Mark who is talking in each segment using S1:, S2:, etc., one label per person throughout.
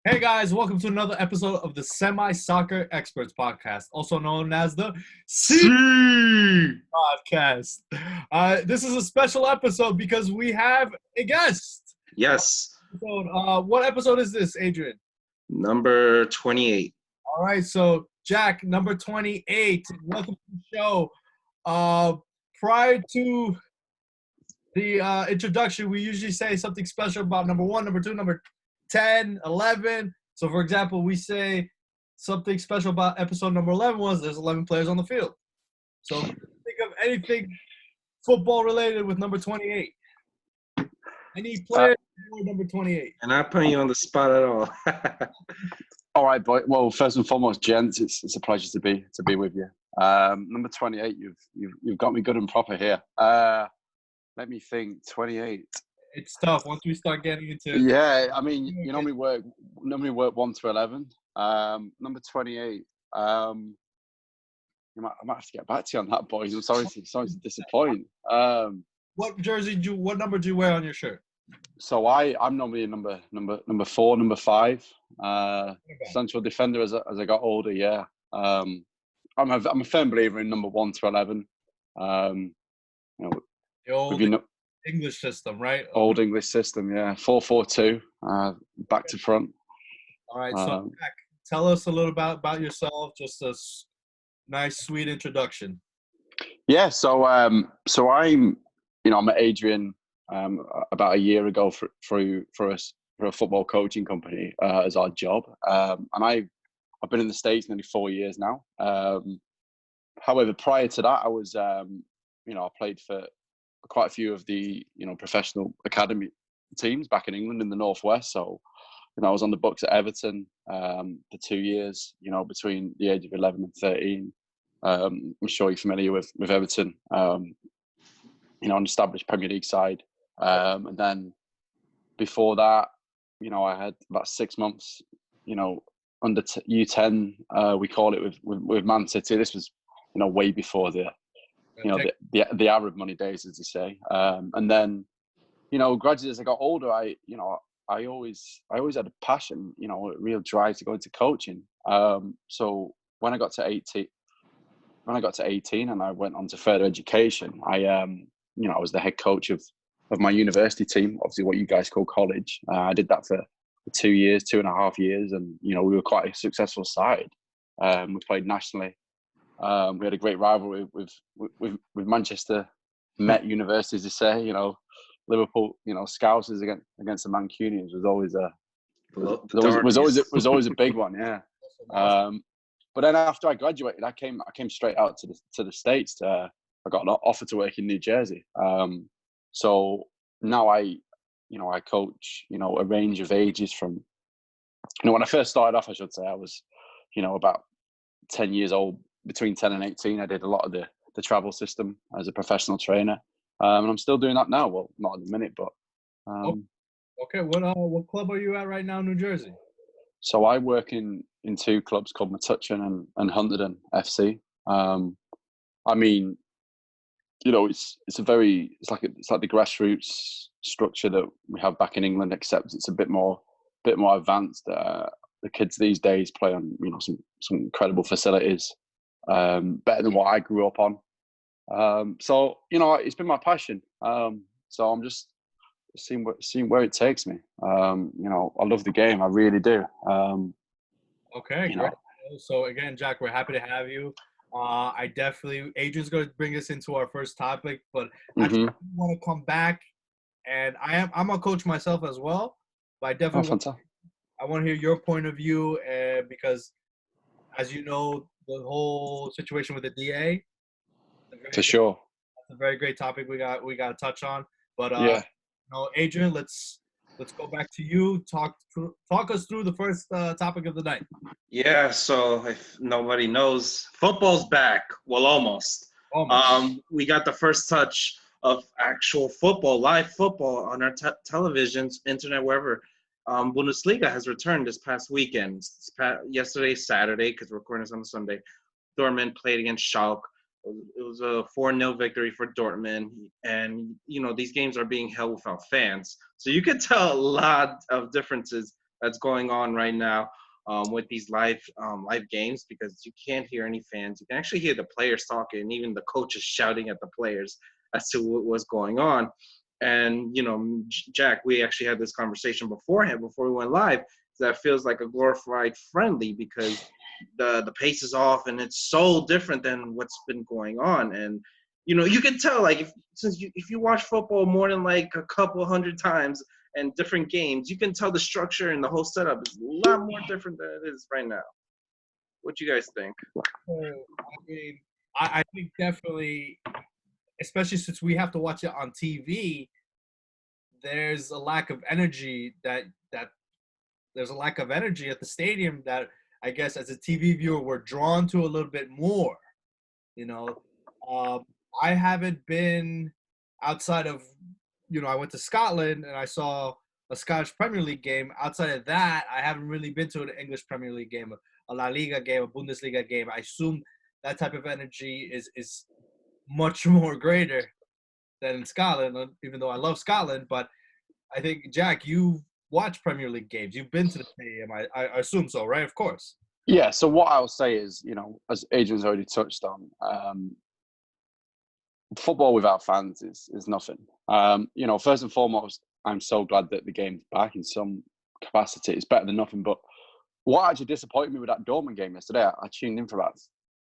S1: Hey guys, welcome to another episode of the Semi-Soccer Experts Podcast, also known as the C Podcast. This is a special episode because we have a guest.
S2: Yes.
S1: What episode is this, Adrian?
S2: Number 28.
S1: All right, so Jack, number 28. Welcome to the show. Prior to the introduction, we usually say something special about number 1, number 2, number 10, 11. So, for example, we say something special about episode number 11 was there's 11 players on the field. So, think of anything football related with number 28. Any player number 28?
S2: And I'm not putting you on the spot at all.
S3: All right, boy. Well, first and foremost, gents, it's a pleasure to be with you. Number 28, you've got me good and proper here. Let me think. 28.
S1: It's tough once we start getting into.
S3: Yeah, I mean, you normally work 1 to 11. Number 28. I might have to get back to you on that, boys. I'm sorry to disappoint.
S1: What number do you wear on your shirt?
S3: So I'm normally a number 4, number 5. Central defender as I got older. Yeah. I'm a firm believer in number 1 to 11.
S1: The old English system, right?
S3: Old English system, yeah. 4-4-2, back to front.
S1: All right, so Jack, tell us a little about yourself, just a nice, sweet introduction.
S3: Yeah, so I'm at Adrian about a year ago for a football coaching company as our job, and I've been in the States nearly 4 years now. However, prior to that, I was I played for quite a few of the professional academy teams back in England in the Northwest. So I was on the books at Everton for 2 years, between the age of 11 and 13. I'm sure you're familiar with Everton, an established Premier League side. And then before that, I had about 6 months, under U10, we call it with Man City. This was, way before the Arab money days, as they say. And then, gradually as I got older, I always had a passion, a real drive to go into coaching. So when I got to 18 and I went on to further education, I was the head coach of my university team, obviously what you guys call college. I did that for 2 years, 2.5 years. And, we were quite a successful side. We played nationally. We had a great rivalry with Manchester Met University, as they say. Liverpool, Scousers against the Mancunians was always a big one. Yeah. But then after I graduated, I came straight out to the States. I got an offer to work in New Jersey. So now I coach a range of ages from. When I first started off, I should say I was about 10 years old. Between 10 and 18, I did a lot of the travel system as a professional trainer, and I'm still doing that now. Well, not at the minute, but.
S1: Okay, what club are you at right now in New Jersey?
S3: So I work in 2 clubs called Metuchen and Hunterdon FC. I mean, it's like the grassroots structure that we have back in England, except it's a bit more advanced. The kids these days play on some incredible facilities. Better than what I grew up on. So it's been my passion. So I'm just seeing where it takes me. I love the game. I really do.
S1: Okay, great. So again, Jack, we're happy to have you. Adrian's going to bring us into our first topic, but I just want to come back, and I'm a coach myself as well, but I definitely I want to hear your point of view, because as you know, the whole situation with the DA.
S3: For sure.
S1: That's a very great topic we got to touch on. But Adrian, let's go back to you. Talk us through the first topic of the night.
S2: Yeah, so if nobody knows, football's back. Well, almost. We got the first touch of actual football, live football on our televisions, internet, wherever. Bundesliga has returned this past weekend. Yesterday, Saturday, because we're recording this on a Sunday, Dortmund played against Schalke. It was a 4-0 victory for Dortmund. And, these games are being held without fans. So you could tell a lot of differences that's going on right now with these live games, because you can't hear any fans. You can actually hear the players talking, and even the coaches shouting at the players as to what was going on. And, Jack, we actually had this conversation beforehand, before we went live, that feels like a glorified friendly, because the pace is off and it's so different than what's been going on. And, you can tell, like, if you watch football more than like a couple hundred times and different games, you can tell the structure and the whole setup is a lot more different than it is right now. What do you guys think?
S1: I think definitely, especially since we have to watch it on TV, there's a lack of energy there's a lack of energy at the stadium that I guess as a TV viewer we're drawn to a little bit more. I haven't been outside of, I went to Scotland and I saw a Scottish Premier League game. Outside of that, I haven't really been to an English Premier League game, a La Liga game, a Bundesliga game. I assume that type of energy is much more greater than in Scotland, even though I love Scotland. But I think, Jack, you've watched Premier League games. You've been to the stadium. I assume so, right? Of course.
S3: Yeah, so what I'll say is, as Adrian's already touched on, football without fans is nothing. First and foremost, I'm so glad that the game's back in some capacity. It's better than nothing. But what actually disappointed me with that Dortmund game yesterday, I tuned in for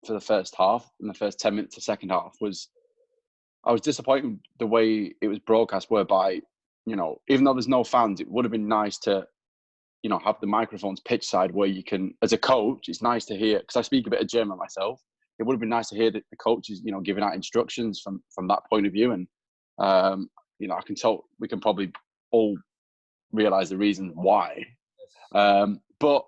S3: the first half, and the first 10 minutes of the second half I was disappointed the way it was broadcast, whereby, even though there's no fans, it would have been nice to, have the microphones pitch side where you can, as a coach, it's nice to hear, because I speak a bit of German myself. It would have been nice to hear the coaches, giving out instructions from that point of view. And, I can tell we can probably all realise the reason why. But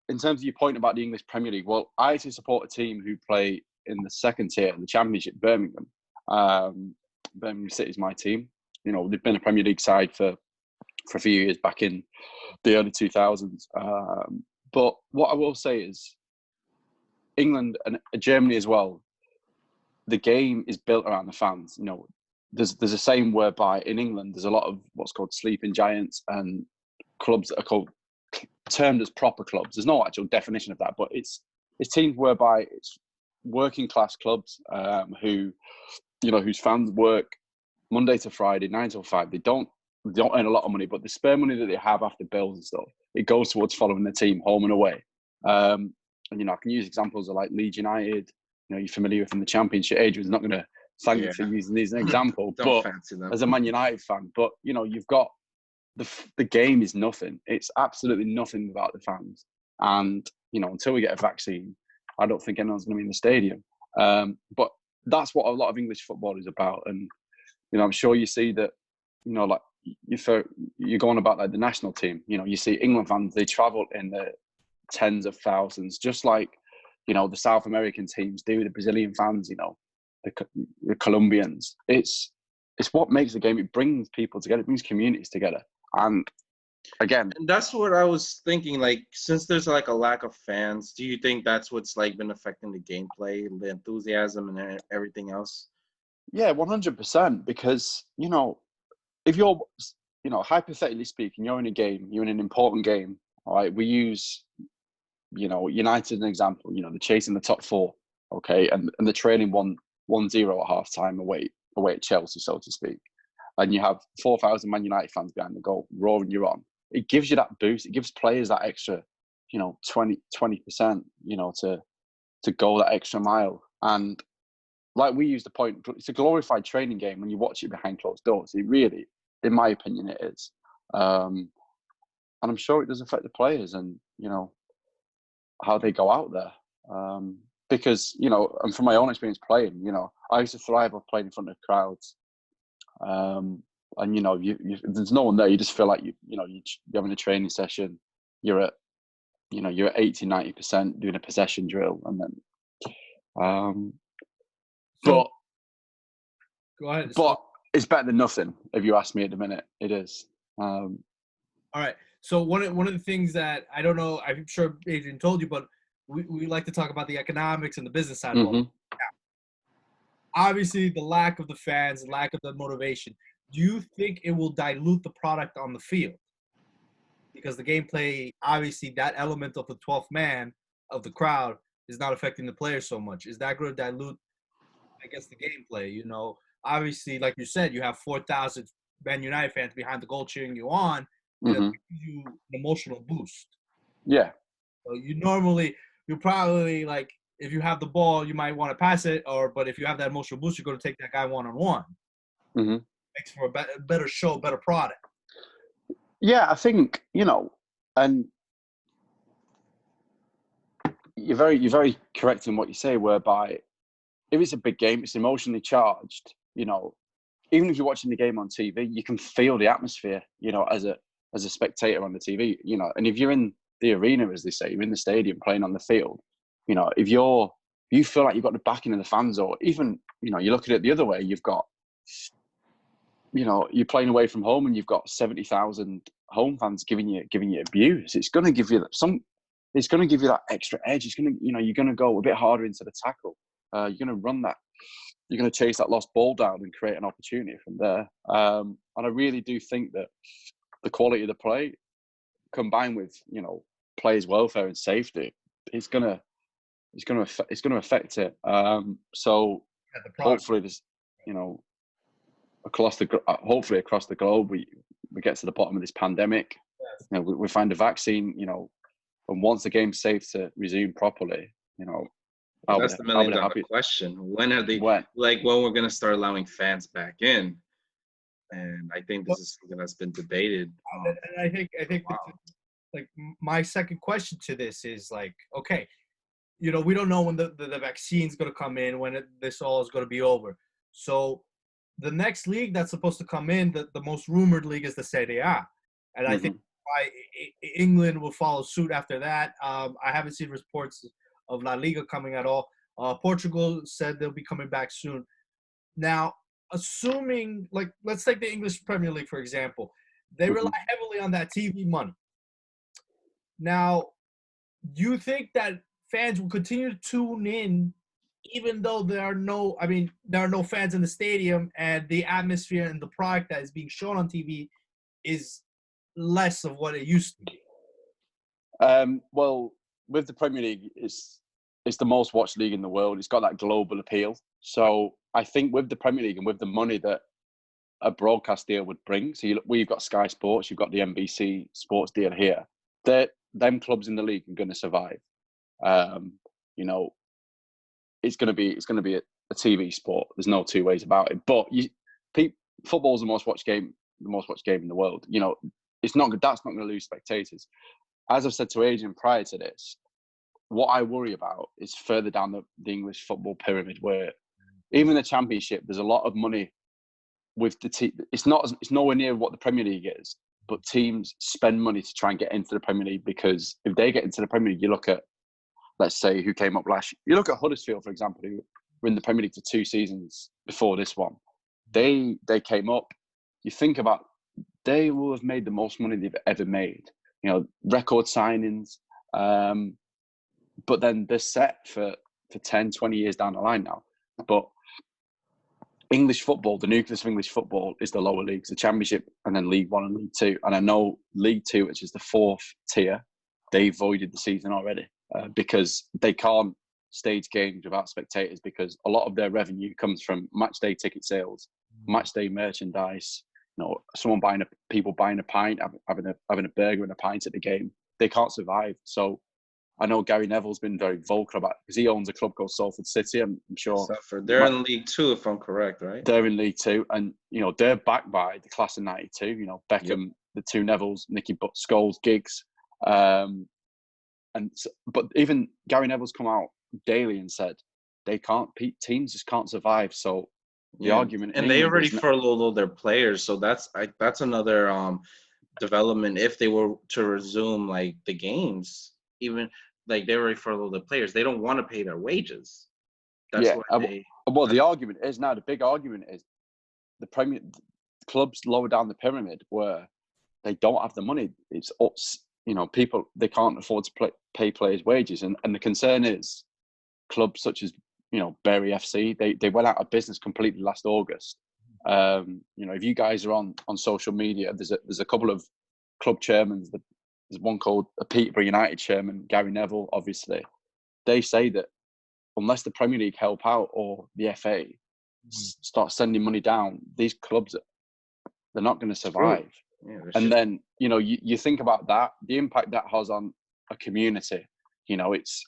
S3: in terms of your point about the English Premier League, well, I actually support a team who play in the second tier, the Championship, Birmingham. Birmingham City is my team. They've been a Premier League side for a few years back in the early 2000s. But what I will say is, England and Germany as well, the game is built around the fans. There's a saying whereby in England there's a lot of what's called sleeping giants and clubs that are termed as proper clubs. There's no actual definition of that, but it's teams whereby it's working class clubs who, whose fans work Monday to Friday, 9 till 5. They don't earn a lot of money, but the spare money that they have after bills and stuff, it goes towards following the team home and away. And I can use examples of like Leeds United. You're familiar with in the Championship. Adrian's not going to thank me for using these as an example, but as a Man United fan, but you've got the game is nothing. It's absolutely nothing without the fans. And until we get a vaccine, I don't think anyone's going to be in the stadium. But that's what a lot of English football is about. And I'm sure you see that. Like you're going about like the national team. You see England fans, they travel in the tens of thousands, just like the South American teams do. The Brazilian fans, the Colombians. It's what makes the game. It brings people together. It brings communities together. And again,
S2: and that's what I was thinking. Like, since there's like a lack of fans, do you think that's what's like been affecting the gameplay, the enthusiasm, and everything else?
S3: Yeah, 100%. Because if you're, hypothetically speaking, you're in a game, you're in an important game. All right, we use, United as an example. They're chasing the top four, okay, and they're trailing 1-0 at half time away at Chelsea, so to speak. And you have 4,000 Man United fans behind the goal, roaring you on. It gives you that boost. It gives players that extra, 20%, to go that extra mile. And like we use the point, it's a glorified training game when you watch it behind closed doors. It really, in my opinion, it is. And I'm sure it does affect the players and, how they go out there. Because, and from my own experience playing, I used to thrive off playing in front of crowds. And, there's no one there. You just feel like, you're having a training session. You're at 80, 90% doing a possession drill. And then, but
S1: go ahead.
S3: But it's better than nothing, if you ask me at the minute. It is.
S1: All right. So one of the things that I don't know, I'm sure Adrian told you, but we like to talk about the economics and the business side of it. Yeah. Obviously, the lack of the fans, lack of the motivation. Do you think it will dilute the product on the field? because the gameplay, obviously, that element of the 12th man of the crowd is not affecting the players so much. Is that going to dilute, I guess, the gameplay? You know, obviously, like you said, you have 4,000 Man United fans behind the goal cheering you on. That
S3: Mm-hmm.
S1: gives you an emotional boost.
S3: Yeah.
S1: So you probably, like, if you have the ball, you might want to pass it, but if you have that emotional boost, you're going to take that guy one-on-one.
S3: Mm-hmm.
S1: Makes for a better show, better product.
S3: Yeah, I think, and you're very correct in what you say, whereby if it's a big game, it's emotionally charged, even if you're watching the game on TV, you can feel the atmosphere, as a spectator on the TV, and if you're in the arena, as they say, you're in the stadium playing on the field, if you feel like you've got the backing of the fans, or even, you look at it the other way, you've got, you're playing away from home and you've got 70,000 home fans giving you abuse. It's going to give you it's going to give you that extra edge. It's going to, you're going to go a bit harder into the tackle. You're going to run that. You're going to chase that lost ball down and create an opportunity from there. And I really do think that the quality of the play, combined with players' welfare and safety, it's going to affect it. So hopefully, there's hopefully across the globe, we get to the bottom of this pandemic. Yes. We find a vaccine. And once the game's safe to resume properly,
S2: that's the million-dollar question. When are they when we're going to start allowing fans back in? And I think this is something that's been debated.
S1: And I think like my second question to this is like, okay, we don't know when the vaccine's going to come in, when this all is going to be over. So the next league that's supposed to come in, the most rumored league is the Serie A. And I think England will follow suit after that. I haven't seen reports of La Liga coming at all. Portugal said they'll be coming back soon. Now, assuming, like, let's take the English Premier League, for example. They rely heavily on that TV money. Now, do you think that fans will continue to tune in even though there are no fans in the stadium, and the atmosphere and the product that is being shown on TV is less of what it used to be?
S3: Well, with the Premier League, it's the most watched league in the world. It's got that global appeal. So I think with the Premier League and with the money that a broadcast deal would bring, we've got Sky Sports, you've got the NBC Sports deal here. Them clubs in the league are going to survive. It's going to be a TV sport. There's no two ways about it. But football's the most watched game in the world. That's not going to lose spectators. As I've said to Adrian prior to this, what I worry about is further down the English football pyramid, where even the Championship, there's a lot of money with the team. It's nowhere near what the Premier League is, but teams spend money to try and get into the Premier League, because if they get into the Premier League, you look at, let's say, who came up last year. You look at Huddersfield, for example, who were in the Premier League for 2 seasons before this one. They came up. You think about, they will have made the most money they've ever made. Record signings. But then they're set for 10, 20 years down the line now. But English football, the nucleus of English football is the lower leagues, the Championship, and then League One and League Two. And I know League Two, which is the 4th tier, they voided the season already because they can't stage games without spectators, because a lot of their revenue comes from match day ticket sales, match day merchandise. People buying a pint, having a burger and a pint at the game. They can't survive. So I know Gary Neville's been very vocal about it, because he owns a club called Salford City. I'm sure
S2: they're in League Two, if I'm correct, right?
S3: They're in League Two, and they're backed by the class of '92. Beckham, yep. The 2 Nevilles, Nicky Scholes, Giggs, but even Gary Neville's come out daily and said teams just can't survive. So the argument,
S2: and they already furloughed all their players, so that's another development. If they were to resume like the games, even. Like, they already furloughed the players. They don't want to pay their wages. That's
S3: why the argument is now. The big argument is the Premier clubs lower down the pyramid, where they don't have the money. It's people, they can't afford to pay players' wages, and the concern is clubs such as Bury FC. They went out of business completely last August. If you guys are on social media, there's a couple of club chairmen there's one called a Peterborough United chairman, Gary Neville, obviously. They say that unless the Premier League help out or the FA start sending money down, these clubs, they're not going to survive.
S2: Yeah,
S3: and then, you know, you think about that, the impact that has on a community, you know, it's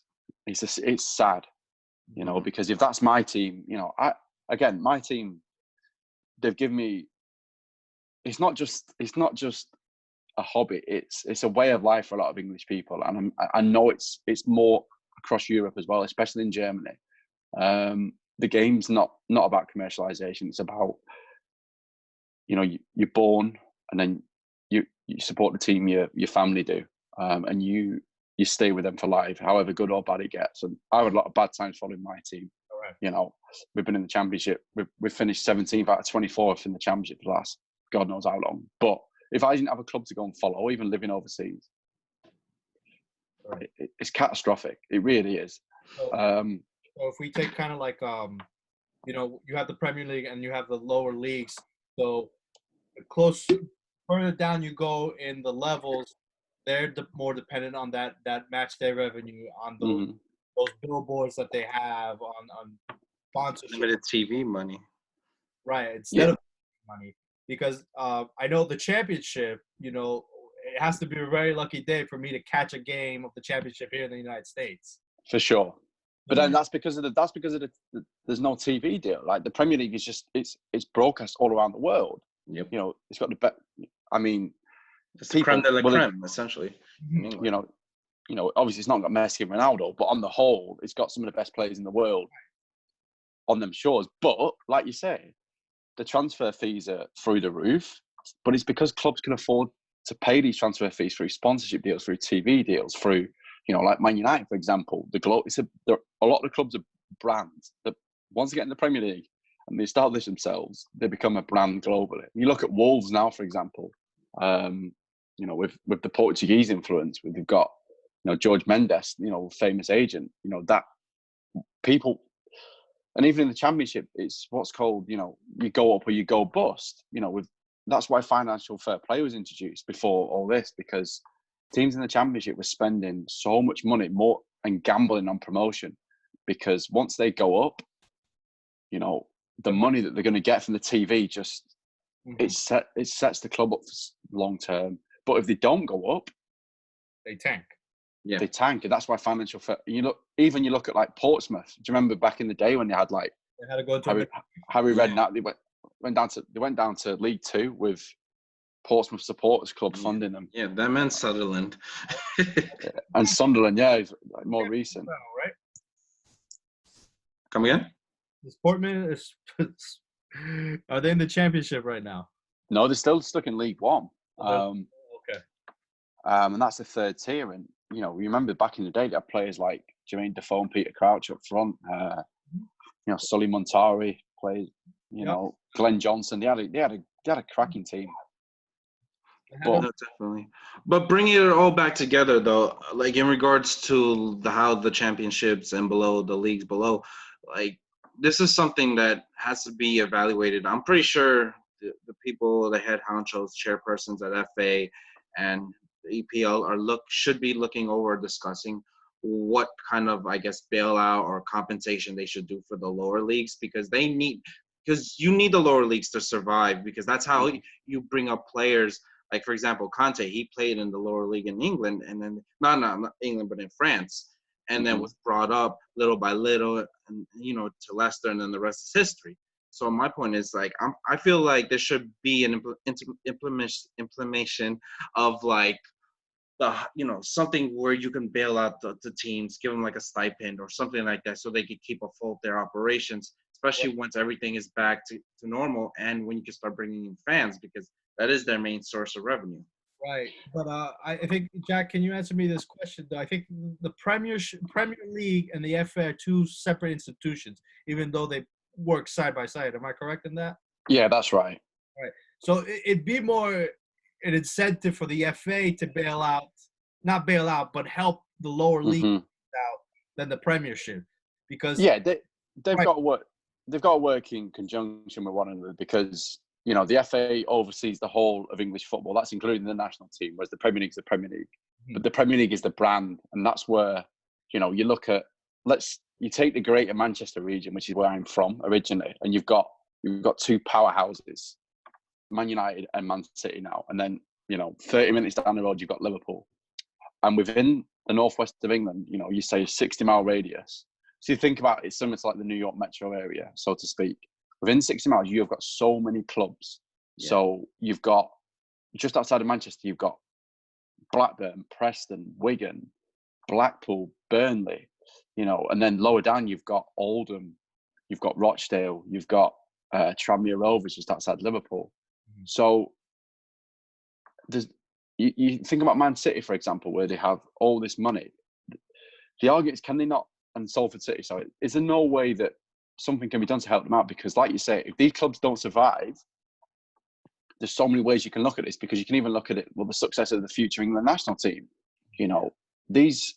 S3: sad, you know, because if that's my team, you know, my team, they've given me, it's not just a hobby, it's a way of life for a lot of English people. And I know it's more across Europe as well, especially in Germany. The game's not about commercialization. It's about, you know, you're born and then you support the team your family do, and you stay with them for life, however good or bad it gets. And I had a lot of bad times following my team.
S1: Right.
S3: You know, we've been in the championship. We've finished 17th out of 24th in the championship for the last God knows how long. But if I didn't have a club to go and follow, or even living overseas, it's catastrophic. It really is.
S1: So if we take kind of like, you know, you have the Premier League and you have the lower leagues. So the further down you go in the levels, they're more dependent on that match day revenue, on those billboards that they have, on sponsorship.
S2: Limited TV money.
S1: Right, instead of money. Because I know the championship, you know, it has to be a very lucky day for me to catch a game of the championship here in the United States.
S3: For sure. But then that's because of the there's no TV deal. Like the Premier League is just it's broadcast all around the world.
S2: Yep.
S3: You know, it's got the best. I mean,
S2: it's the creme de la creme, essentially.
S3: You know, obviously it's not got Messi and Ronaldo, but on the whole, it's got some of the best players in the world on them shores. But like you say, the transfer fees are through the roof. But it's because clubs can afford to pay these transfer fees through sponsorship deals, through TV deals, through, you know, like Man United, for example. A lot of the clubs are brands that once they get in the Premier League and they establish themselves, they become a brand globally. You look at Wolves now, for example. You know, with the Portuguese influence, we've got, you know, George Mendes, you know, famous agent. You know, that people, and even in the Championship, it's what's called, you know, you go up or you go bust. You know, that's why financial fair play was introduced before all this, because teams in the Championship were spending so much money more and gambling on promotion, because once they go up, you know, the money that they're going to get from the TV just it sets the club up for long term. But if they don't go up,
S1: they tank.
S2: Yeah,
S3: they tank, and that's why financial fair. You look at like Portsmouth. Do you remember back in the day when they had like
S1: they had to go to
S3: Harry Redknapp? They went down to League Two with Portsmouth Supporters Club funding them.
S2: Yeah, that meant Sunderland.
S3: And Sunderland, is like more recent.
S1: Right?
S2: Come again?
S1: The Sportman are they in the Championship right now?
S3: No, they're still stuck in League One.
S1: Okay.
S3: And that's the third tier. And, you know, you remember back in the day, they had players like Jermaine Defoe and Peter Crouch up front. You know, Sully Montari played, you know, Glenn Johnson. They had a cracking team.
S2: But, no, definitely. But bringing it all back together, though, like in regards to how the championships and below, the leagues below, like this is something that has to be evaluated. I'm pretty sure the people, the head honchos, chairpersons at FA and the EPL should be looking over, discussing what kind of, I guess, bailout or compensation they should do for the lower leagues, because you need the lower leagues to survive, because that's how you bring up players. Like, for example, Conte, he played in the lower league in England, and then not England, but in France, and then was brought up little by little, and you know, to Leicester, and then the rest is history. So my point is, like, I feel like there should be an implementation of like something where you can bail out the teams, give them like a stipend or something like that, so they can keep afloat their operations, especially once everything is back to normal, and when you can start bringing in fans, because that is their main source of revenue.
S1: Right, but I think, Jack, can you answer me this question, though? I think the Premier League and the FA are two separate institutions, even though they work side by side. Am I correct in that?
S3: Yeah, that's right.
S1: Right. So it'd be more an incentive for the FA to not bail out, but help the lower league out than the Premiership, because
S3: they've got to work. They've got to work in conjunction with one another, because, you know, the FA oversees the whole of English football. That's including the national team, whereas the Premier League is the Premier League. but the Premier League is the brand, and that's where, you know, you look at, you take the Greater Manchester region, which is where I'm from originally, and you've got two powerhouses, Man United and Man City now, and then, you know, 30 minutes down the road you've got Liverpool, and within the northwest of England, you know, you say a 60-mile radius. So you think about it, it's similar to like the New York metro area, so to speak. Within 60 miles, you have got so many clubs. Yeah. So you've got, just outside of Manchester, you've got Blackburn, Preston, Wigan, Blackpool, Burnley, you know, and then lower down you've got Oldham, you've got Rochdale, you've got Tranmere Rovers just outside Liverpool. Mm-hmm. So you think about Man City, for example, where they have all this money. The argument is, can they not, and Salford City, so is there no way that something can be done to help them out? Because like you say, if these clubs don't survive, there's so many ways you can look at this, because you can even look at it, well, the success of the future England national team. You know, these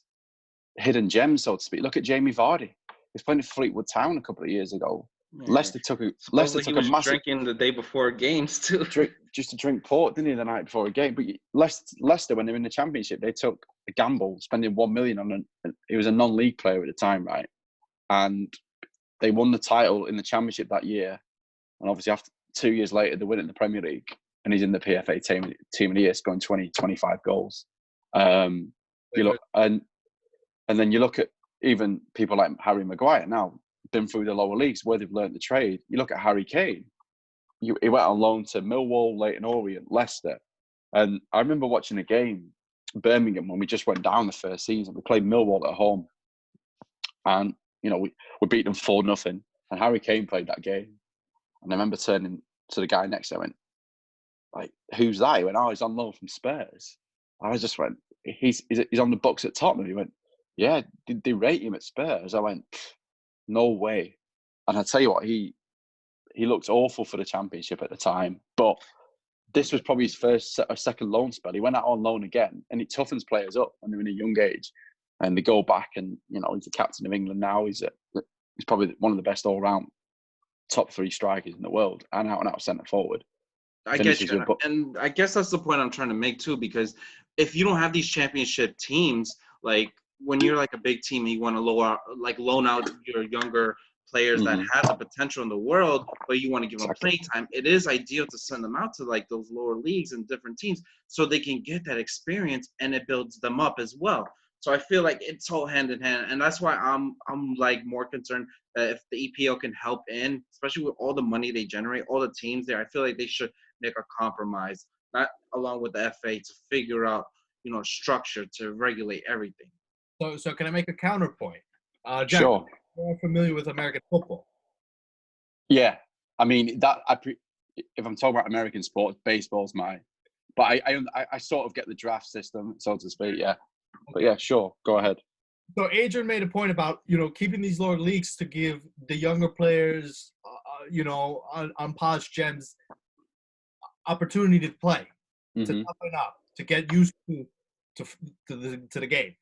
S3: hidden gems, so to speak. Look at Jamie Vardy. He was playing at Fleetwood Town a couple of years ago. Yeah. Leicester took a massive,
S2: drinking the day before games too.
S3: Just to drink port, didn't he, the night before a game? But Leicester, when they were in the Championship, they took a gamble, spending $1 million on he was a non-league player at the time, right? And they won the title in the Championship that year. And obviously, after 2 years later, they win it in the Premier League, and he's in the PFA team of the year, scoring 25 goals. You look, and then you look at even people like Harry Maguire now, been through the lower leagues where they've learned the trade. You look at Harry Kane. He went on loan to Millwall, Leyton Orient, Leicester. And I remember watching a game, Birmingham, when we just went down the first season. We played Millwall at home. And, you know, we beat them 4-0. And Harry Kane played that game. And I remember turning to the guy next to him and went, like, who's that? He went, oh, he's on loan from Spurs. I just went, he's on the books at Tottenham. He went, yeah, did they rate him at Spurs? I went, no way. And I tell you what, he looked awful for the Championship at the time. But this was probably his first or second loan spell. He went out on loan again, and it toughens players up when they're in a young age. And they go back, and, you know, he's the captain of England now. He's probably one of the best all-round top 3 strikers in the world, and out centre forward.
S2: I get you. And I guess that's the point I'm trying to make too, because if you don't have these Championship teams, like when you're like a big team, you want to loan out your younger players that have the potential in the world, but you want to give them playing time. It is ideal to send them out to like those lower leagues and different teams so they can get that experience, and it builds them up as well. So I feel like it's all hand in hand, and that's why I'm like more concerned that if the EPL can help in, especially with all the money they generate, all the teams there, I feel like they should make a compromise, not along with the FA, to figure out, you know, structure to regulate everything.
S1: So can I make a counterpoint? Jack,
S3: sure.
S1: You're familiar with American football?
S3: Yeah, I mean if I'm talking about American sports, baseball's mine. But I sort of get the draft system, so to speak. Yeah, but yeah, sure, go ahead.
S1: So Adrian made a point about, you know, keeping these lower leagues to give the younger players, you know, unpolished gems, opportunity to play, to toughen up, to get used to the game.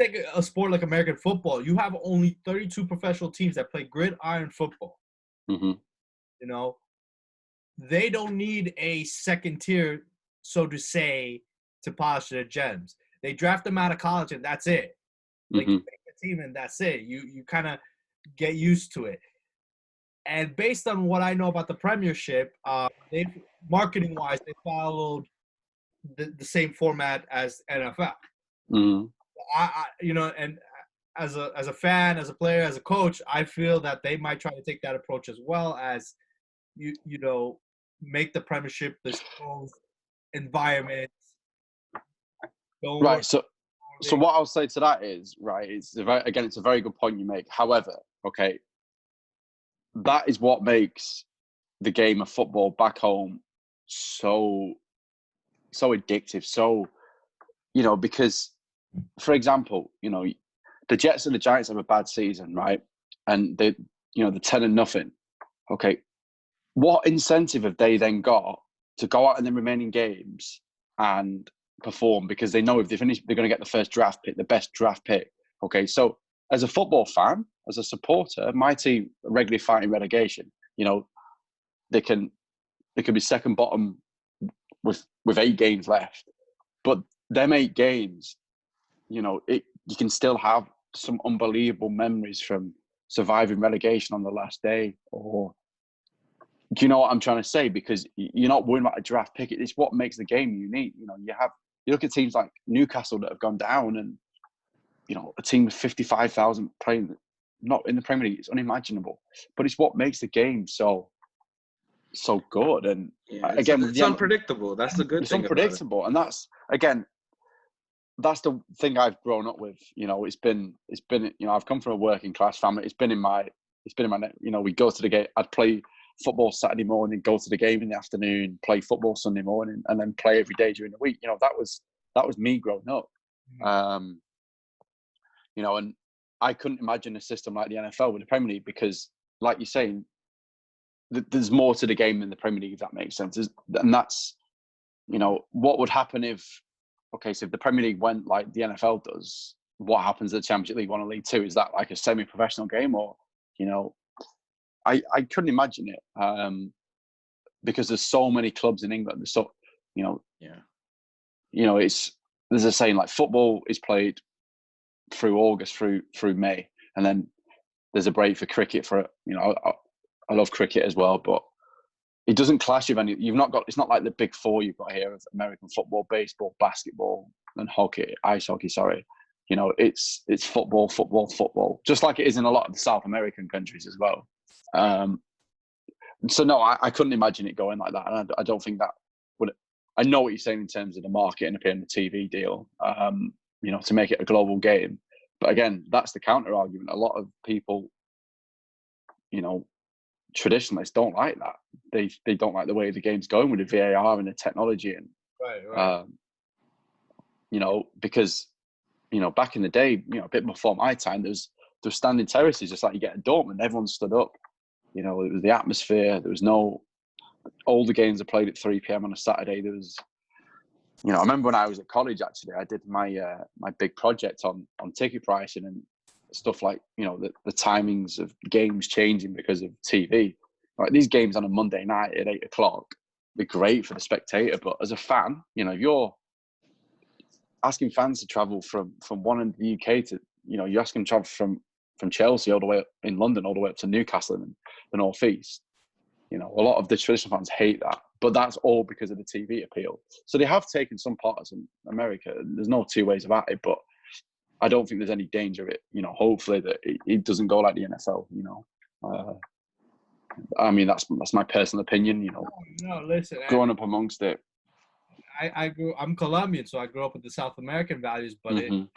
S1: Take a sport like American football. You have only 32 professional teams that play gridiron football.
S3: Mm-hmm.
S1: You know, they don't need a second tier, so to say, to polish their gems. They draft them out of college, and that's it. Like, you make a team, and that's it. You kind of get used to it. And based on what I know about the Premiership, they marketing-wise, they followed the same format as NFL.
S3: Mm-hmm.
S1: I you know, and as a fan, as a player, as a coach, I feel that they might try to take that approach as well, as you know, make the Premiership this closed environment.
S3: Right. So what I'll say to that is, right, it's a very good point you make. However, okay, that is what makes the game of football back home so addictive. So, you know, because, for example, you know, the Jets and the Giants have a bad season, right? And they're 10-0. Okay, what incentive have they then got to go out in the remaining games and perform? Because they know if they finish, they're going to get the first draft pick, the best draft pick. Okay, so as a football fan, as a supporter, my team are regularly fighting relegation. You know, they can be second bottom with 8 games left, but them 8 games, you can still have some unbelievable memories from surviving relegation on the last day. Or do you know what I'm trying to say? Because you're not worrying about a draft pick. It's what makes the game unique. You look at teams like Newcastle that have gone down, and a team of 55,000 playing not in the Premier League. It's unimaginable, but it's what makes the game so good. And again,
S2: it's unpredictable. That's the good thing.
S3: It's unpredictable, and that's the thing I've grown up with. It's been. I've come from a working class family. It's been in my. We go to the game. I'd play football Saturday morning, go to the game in the afternoon, play football Sunday morning, and then play every day during the week. That was me growing up. And I couldn't imagine a system like the NFL with the Premier League because, like you're saying, there's more to the game than the Premier League, if that makes sense. And that's, what would happen if the Premier League went like the NFL does, what happens at the Championship League 1 and League 2? Is that like a semi-professional game? Or, I couldn't imagine it because there's so many clubs in England. There's there's a saying like football is played through August through May, and then there's a break for cricket. I love cricket as well, but it doesn't clash with any. It's not like the big four you've got here of American football, baseball, basketball, and ice hockey. Sorry, it's football, just like it is in a lot of the South American countries as well. So no, I couldn't imagine it going like that, and I don't think that would. I know what you're saying in terms of the market and appearing the TV deal, to make it a global game. But again, that's the counter argument. A lot of people, traditionalists don't like that. They don't like the way the game's going with the VAR and the technology, and
S1: right.
S3: Because back in the day, a bit before my time, there was standing terraces, just like you get at Dortmund. Everyone stood up. It was the atmosphere. There was no. All the games are played at 3 p.m. on a Saturday. There was, I remember when I was at college. Actually, I did my big project on ticket pricing and stuff like the timings of games changing because of TV. Like these games on a Monday night at 8 o'clock, they're great for the spectator. But as a fan, if you're asking fans to travel from one end of the UK to, you're asking them to travel from Chelsea all the way up in London, all the way up to Newcastle and the North East. A lot of the traditional fans hate that, but that's all because of the TV appeal. So they have taken some parts in America. There's no two ways about it, but I don't think there's any danger of it. Hopefully that it doesn't go like the NFL. That's my personal opinion.
S1: No, listen.
S3: Growing up amongst it.
S1: I'm Colombian, so I grew up with the South American values, but the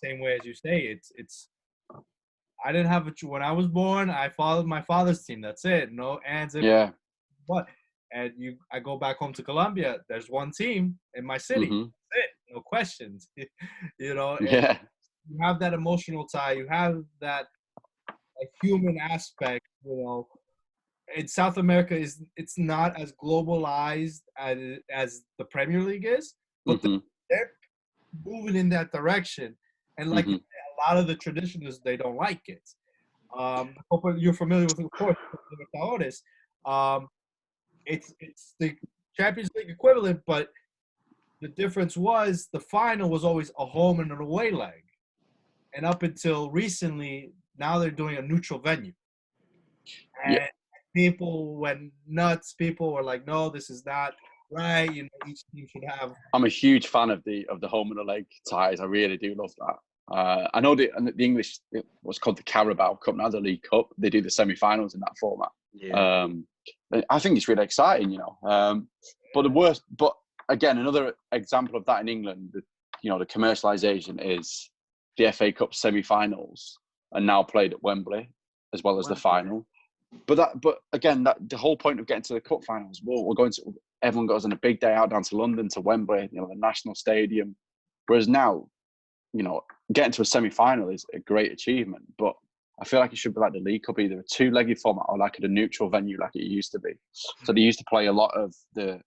S1: same way as you say, it's. I didn't have when I was born. I followed my father's team. That's it. No ands.
S3: Yeah.
S1: What? And I go back home to Colombia. There's one team in my city. That's it. No questions.
S3: Yeah.
S1: You have that emotional tie. You have that human aspect. In South America, it's not as globalized as the Premier League is, but they're moving in that direction. And like a lot of the traditionalists, they don't like it. You're familiar with, of course, Libertadores. It's the Champions League equivalent, but the difference was the final was always a home and an away leg. And up until recently, now they're doing a neutral venue. And people went nuts. People were like, no, this is not right. Each team should have.
S3: I'm a huge fan of the home and the leg ties. I really do love that. I know the English, what's called the Carabao Cup, now the League Cup, they do the semi-finals in that format.
S2: Yeah.
S3: I think it's really exciting, but again, another example of that in England, the commercialization is the FA Cup semi-finals are now played at Wembley as well as the final. But again, the whole point of getting to the cup finals, everyone goes on a big day out down to London, to Wembley, the National Stadium. Whereas now, getting to a semi-final is a great achievement, but I feel like it should be like the League Cup, either a two-legged format or like at a neutral venue like it used to be. So they used to play a lot of the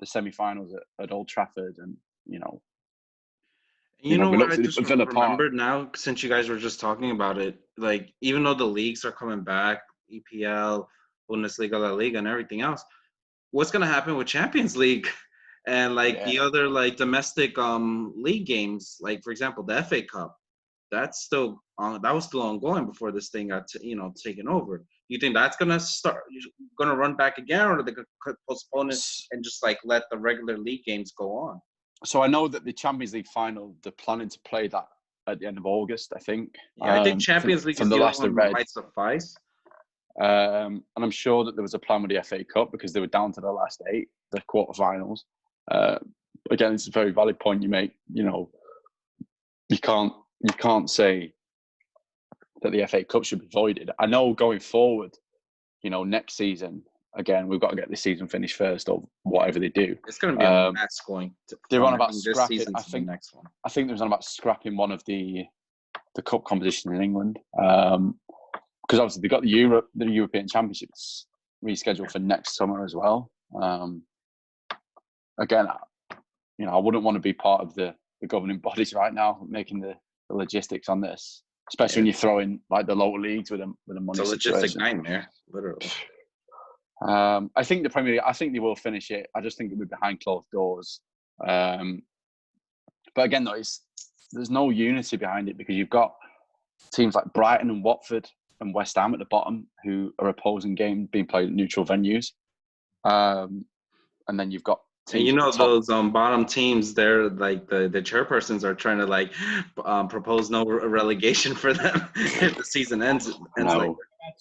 S3: semi-finals at Old Trafford, and
S2: what I just remembered now, since you guys were just talking about it, like even though the leagues are coming back, EPL, Bundesliga, La Liga, and everything else, what's going to happen with Champions League And like the other like domestic league games, like for example the FA Cup, that's still that was still ongoing before this thing got taken over. You think that's gonna run back again, or are they gonna postpone it and just like let the regular league games go on?
S3: So I know that the Champions League final, they're planning to play that at the end of August, I think.
S2: Yeah, I think Champions League is the last one that might suffice.
S3: And I'm sure that there was a plan with the FA Cup because they were down to the last 8, the quarterfinals. Again, it's a very valid point you make. You can't say that the FA Cup should be voided. I know going forward, next season, again, we've got to get this season finished first, or whatever they do.
S2: It's going to be a mess going.
S3: They're on about scrapping.
S2: I think the next one.
S3: I think there was on about scrapping one of the cup competitions in England, because obviously they got the European Championships rescheduled for next summer as well. Again, I wouldn't want to be part of the governing bodies right now, making the logistics on this, especially when you throw in like the lower leagues with a money
S2: situation. It's a logistic nightmare, literally.
S3: I think the Premier League, I think they will finish it. I just think it'll be behind closed doors. But again, though, there's no unity behind it because you've got teams like Brighton and Watford and West Ham at the bottom who are opposing games being played at neutral venues. And then you've got teams
S2: those bottom teams, they're like the chairpersons are trying to like propose no relegation for them if the season ends
S3: no.
S2: like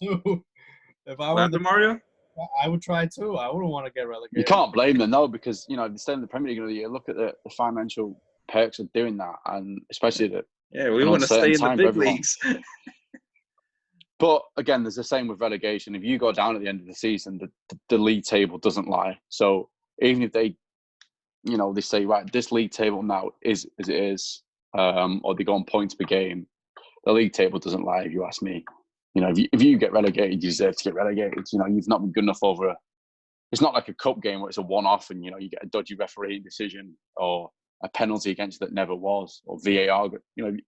S1: that. If I were
S2: Mario,
S1: I would try too. I wouldn't want to get relegated.
S3: You can't blame them, though, because, if they stay in the Premier League, you look at the financial perks of doing that, and especially
S2: we want to stay in the big leagues.
S3: But, again, there's the same with relegation. If you go down at the end of the season, the league table doesn't lie. So even if they, they say, right, this league table now is as it is, or they go on points per game, the league table doesn't lie, if you ask me. If you get relegated, you deserve to get relegated. You've not been good enough it's not like a cup game where it's a one-off and, you get a dodgy referee decision or a penalty against that never was, or VAR.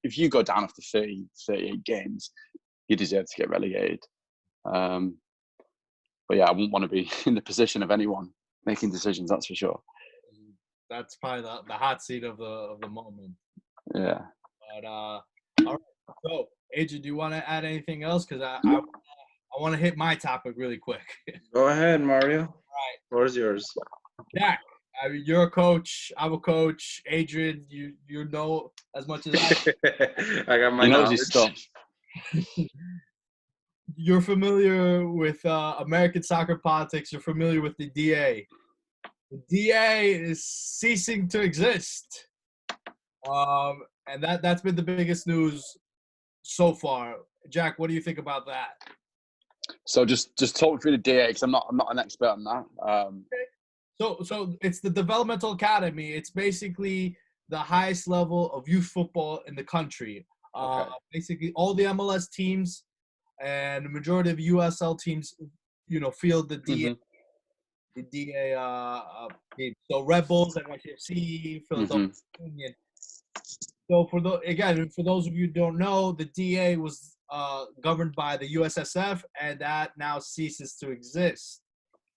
S3: If you go down after 30, 38 games, you deserve to get relegated. But yeah, I wouldn't want to be in the position of anyone making decisions, that's for sure.
S1: That's probably the hot seat of the moment.
S3: Yeah.
S1: But all right. So, Adrian, do you want to add anything else? Because I want to hit my topic really quick.
S2: Go ahead, Mario. All
S1: right.
S2: Floor is yours.
S1: Jack, you're a coach. I'm a coach. Adrian, you know as much as I.
S2: I got my knowledge.
S3: Stuff.
S1: You're familiar with American soccer politics. You're familiar with the DA. The DA is ceasing to exist. And that's been the biggest news so far. Jack, what do you think about that?
S3: So just talk through the DA, because I'm not an expert on that.
S1: Okay. So it's the developmental academy. It's basically the highest level of youth football in the country.
S3: Okay.
S1: Basically, all the MLS teams and the majority of USL teams, field the DA.
S3: Mm-hmm.
S1: The DA team. So Red Bulls, NYCFC, Philadelphia Union. So for those of you who don't know, the DA was governed by the USSF, and that now ceases to exist.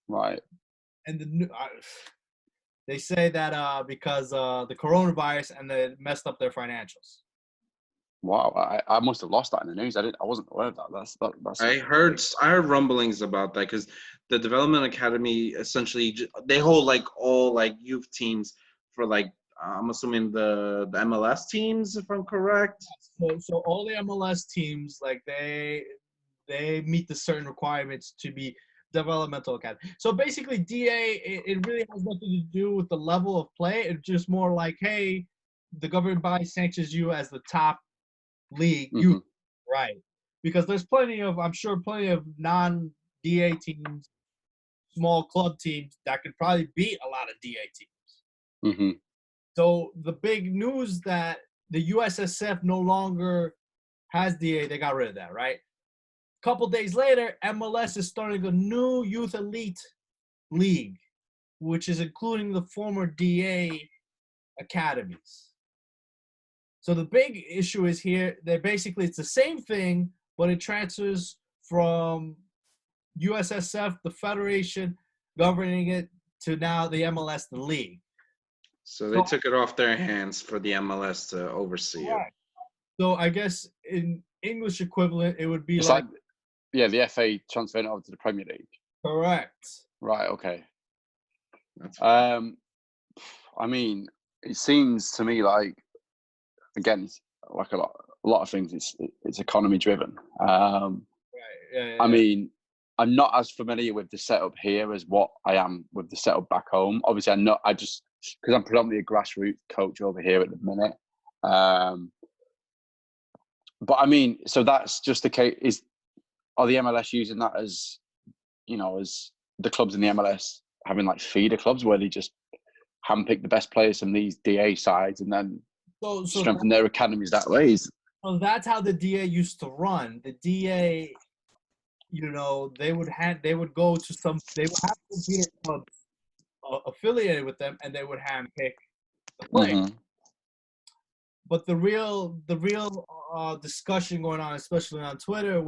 S3: Right.
S1: And they say that because the coronavirus, and they messed up their financials.
S3: Wow, I must have lost that in the news. I wasn't aware of that. That's.
S2: I heard rumblings about that because the Development Academy essentially they hold like all like youth teams for like. I'm assuming the MLS teams, if I'm correct.
S1: So all the MLS teams, like they meet the certain requirements to be developmental academy. So basically, DA it really has nothing to do with the level of play. It's just more like, hey, the governing body sanctions you as the top league, youth, right? Because there's plenty of non-DA teams, small club teams that could probably beat a lot of DA teams.
S3: Mm-hmm.
S1: So the big news that the USSF no longer has DA, they got rid of that, right? A couple days later, MLS is starting a new youth elite league, which is including the former DA academies. So the big issue is here that basically it's the same thing, but it transfers from USSF, the federation governing it, to now the MLS, the league.
S2: So they took it off their hands for the MLS to oversee it.
S1: So I guess in English equivalent, it would be
S3: It's
S1: like
S3: yeah, the FA transferred it over to the Premier League.
S1: correct.
S3: Right. Okay.
S2: That's
S3: I mean, it seems to me like, again, it's like a lot of things. It's economy driven.
S1: Right. Yeah.
S3: I mean, I'm not as familiar with the setup here as what I am with the setup back home. Obviously, I just because I'm predominantly a grassroots coach over here at the minute. But I mean, so that's just the case. Are the MLS using that as, as the clubs in the MLS having like feeder clubs where they just handpick the best players from these DA sides and then strengthen their academies that way?
S1: So that's how the DA used to run. The DA, they would go to they would have some feeder clubs affiliated with them, and they would handpick the players.
S3: Mm-hmm.
S1: But the real discussion going on, especially on Twitter,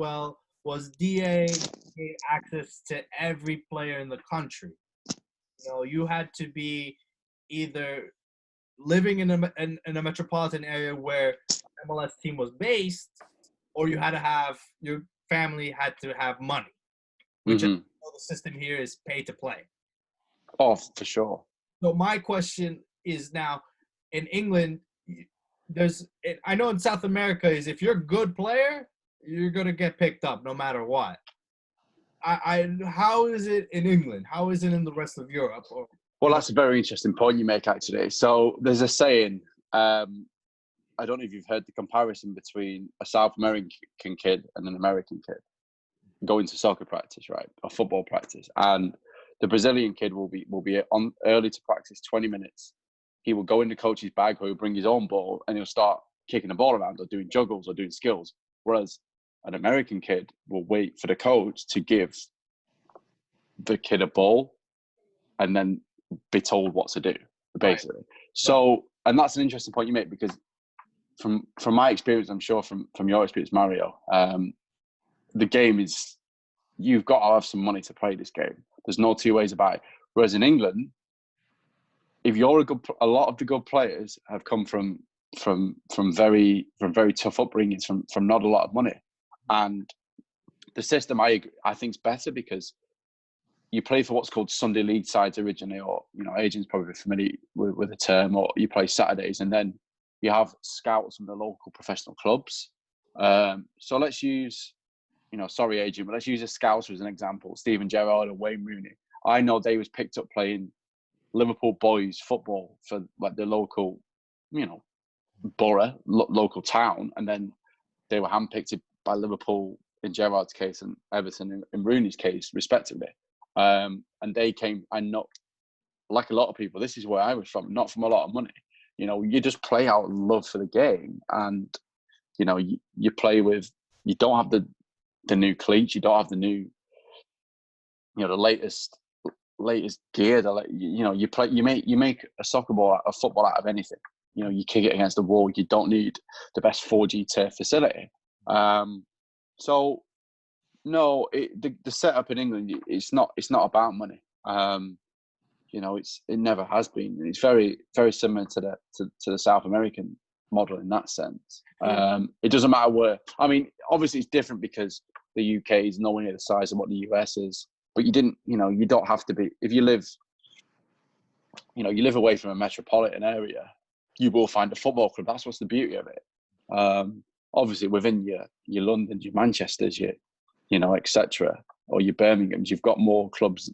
S1: was DA gave access to every player in the country. You had to be either living in a metropolitan area where MLS team was based, or you had to have your family had to have money, which the system here is pay to play.
S3: Oh, for sure.
S1: So my question is now, in England, I know in South America is if you're a good player, you're gonna get picked up no matter what. How is it in England? How is it in the rest of Europe?
S3: Well, that's a very interesting point you make, actually. So there's a saying, I don't know if you've heard the comparison between a South American kid and an American kid going to soccer practice, right, or football practice. And the Brazilian kid will be on early to practice 20 minutes. He will go in the coach's bag, or he'll bring his own ball, and he'll start kicking the ball around or doing juggles or doing skills. Whereas an American kid will wait for the coach to give the kid a ball and then be told what to do, basically. Right. So, and that's an interesting point you make, because from my experience, I'm sure from your experience, Mario, the game is, you've got to have some money to play this game. There's no two ways about it. Whereas in England, if you're a lot of the good players have come from very tough upbringings, from not a lot of money, and the system I think is better because you play for what's called Sunday league sides originally, or agents probably familiar with the term, or you play Saturdays, and then you have scouts from the local professional clubs. So let's use, sorry agent, but let's use the scouts as an example. Steven Gerrard and Wayne Rooney. I know they was picked up playing Liverpool boys football for like the local, borough, local town, and then they were handpicked by Liverpool in Gerrard's case and Everton in Rooney's case, respectively. And they came, and not like a lot of people. This is where I was from, not from a lot of money. You just play out of love for the game, and you play with. You don't have the new cleats. You don't have the new, the latest gear. You play. You make a soccer ball, a football out of anything. You kick it against the wall. You don't need the best 4G turf facility. So no, the setup in England, it's not about money. It never has been. It's very, very similar to the South American model in that sense. It doesn't matter where. I mean, obviously it's different because the UK is nowhere near the size of what the US is. But you don't have to be. If you live, you live away from a metropolitan area, you will find a football club. That's what's the beauty of it. Obviously, within your Londons, your Manchesters, your etc., or your Birminghams, you've got more clubs